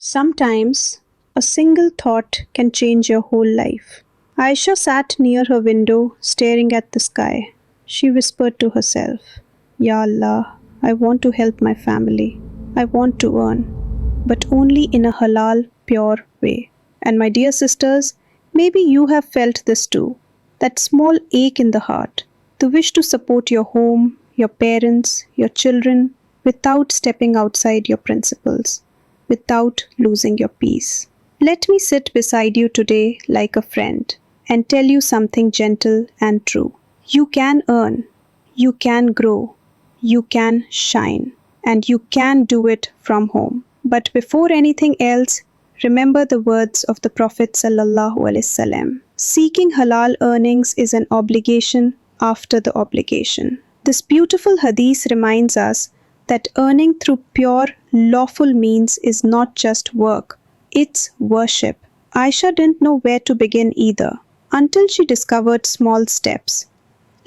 Sometimes a single thought can change your whole life. Aisha sat near her window, staring at the sky. She whispered to herself, Ya Allah, I want to help my family. I want to earn, but only in a halal, pure way. And my dear sisters, maybe you have felt this too. That small ache in the heart, the wish to support your home, your parents, your children, without stepping outside your principles, without losing your peace. Let me sit beside you today like a friend and tell you something gentle and true. You can earn, you can grow, you can shine, and you can do it from home. But before anything else, remember the words of the Prophet sallallahu alaihi wasallam. Seeking halal earnings is an obligation after the obligation. This beautiful hadith reminds us that earning through pure, lawful means is not just work, it's worship. Aisha didn't know where to begin either, until she discovered small steps.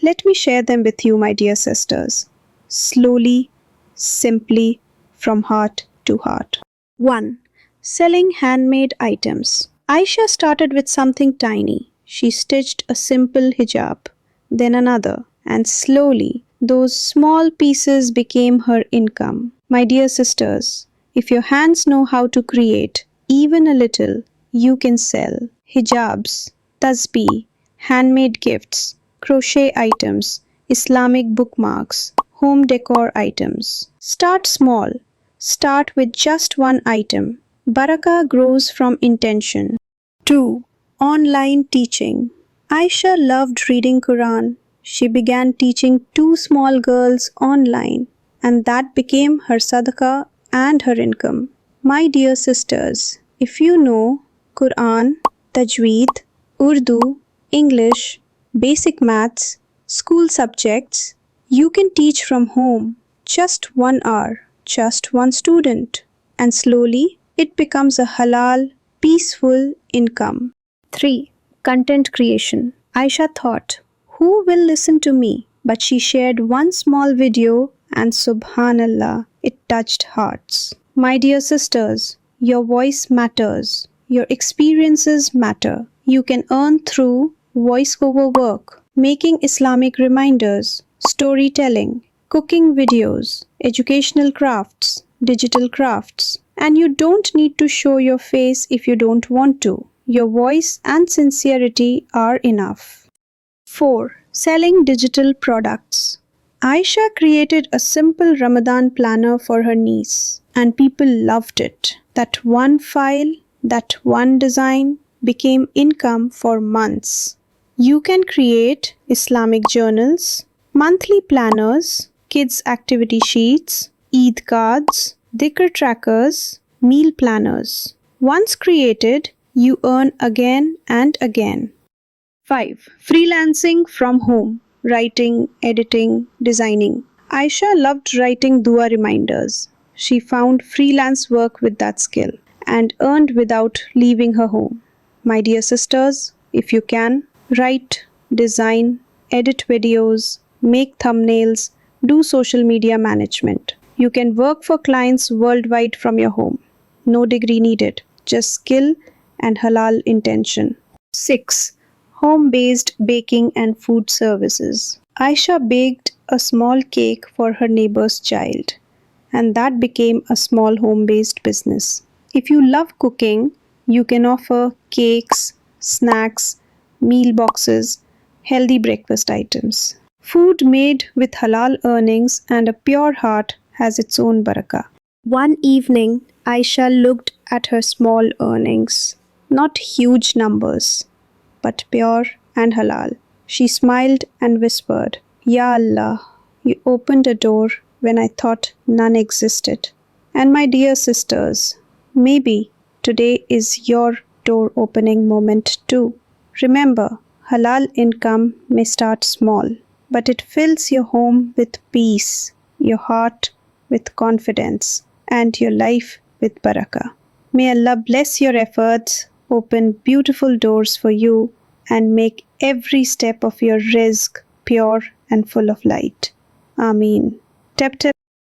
Let me share them with you, my dear sisters. Slowly, simply, from heart to heart. 1. Selling handmade items. Aisha started with something tiny. She stitched a simple hijab, then another, and slowly, those small pieces became her income. My dear sisters, if your hands know how to create, even a little, you can sell hijabs, tasbih, handmade gifts, crochet items, Islamic bookmarks, home decor items. Start small. Start with just one item. Barakah grows from intention. 2. Online teaching. Aisha loved reading Quran. She began teaching 2 small girls online, and that became her sadaqah and her income. My dear sisters, if you know Quran, Tajweed, Urdu, English, basic maths, school subjects, you can teach from home, just 1 hour, just one student, and slowly it becomes a halal, peaceful income. 3. Content creation. Aisha thought, who will listen to me? But she shared one small video and subhanallah, it touched hearts. My dear sisters, your voice matters. Your experiences matter. You can earn through voiceover work, making Islamic reminders, storytelling, cooking videos, educational crafts, digital crafts. And you don't need to show your face if you don't want to. Your voice and sincerity are enough. 4. Selling digital products. Aisha created a simple Ramadan planner for her niece, and people loved it. That one file, that one design became income for months. You can create Islamic journals, monthly planners, kids' activity sheets, Eid cards, dhikr trackers, meal planners. Once created, you earn again and again. 5. Freelancing from home. Writing, editing, designing. Aisha loved writing dua reminders. She found freelance work with that skill and earned without leaving her home. My dear sisters, if you can, write, design, edit videos, make thumbnails, do social media management. You can work for clients worldwide from your home. No degree needed, just skill and halal intention. 6. Home-based baking and food services. Aisha baked a small cake for her neighbor's child, and that became a small home-based business. If you love cooking, you can offer cakes, snacks, meal boxes, healthy breakfast items. Food made with halal earnings and a pure heart has its own barakah. One evening, Aisha looked at her small earnings. Not huge numbers, but pure and halal. She smiled and whispered, Ya Allah, you opened a door when I thought none existed. And my dear sisters, maybe today is your door opening moment too. Remember, halal income may start small, but it fills your home with peace, your heart with confidence, and your life with barakah. May Allah bless your efforts, open beautiful doors for you, and make every step of your rizq pure and full of light. Ameen. Tap tap.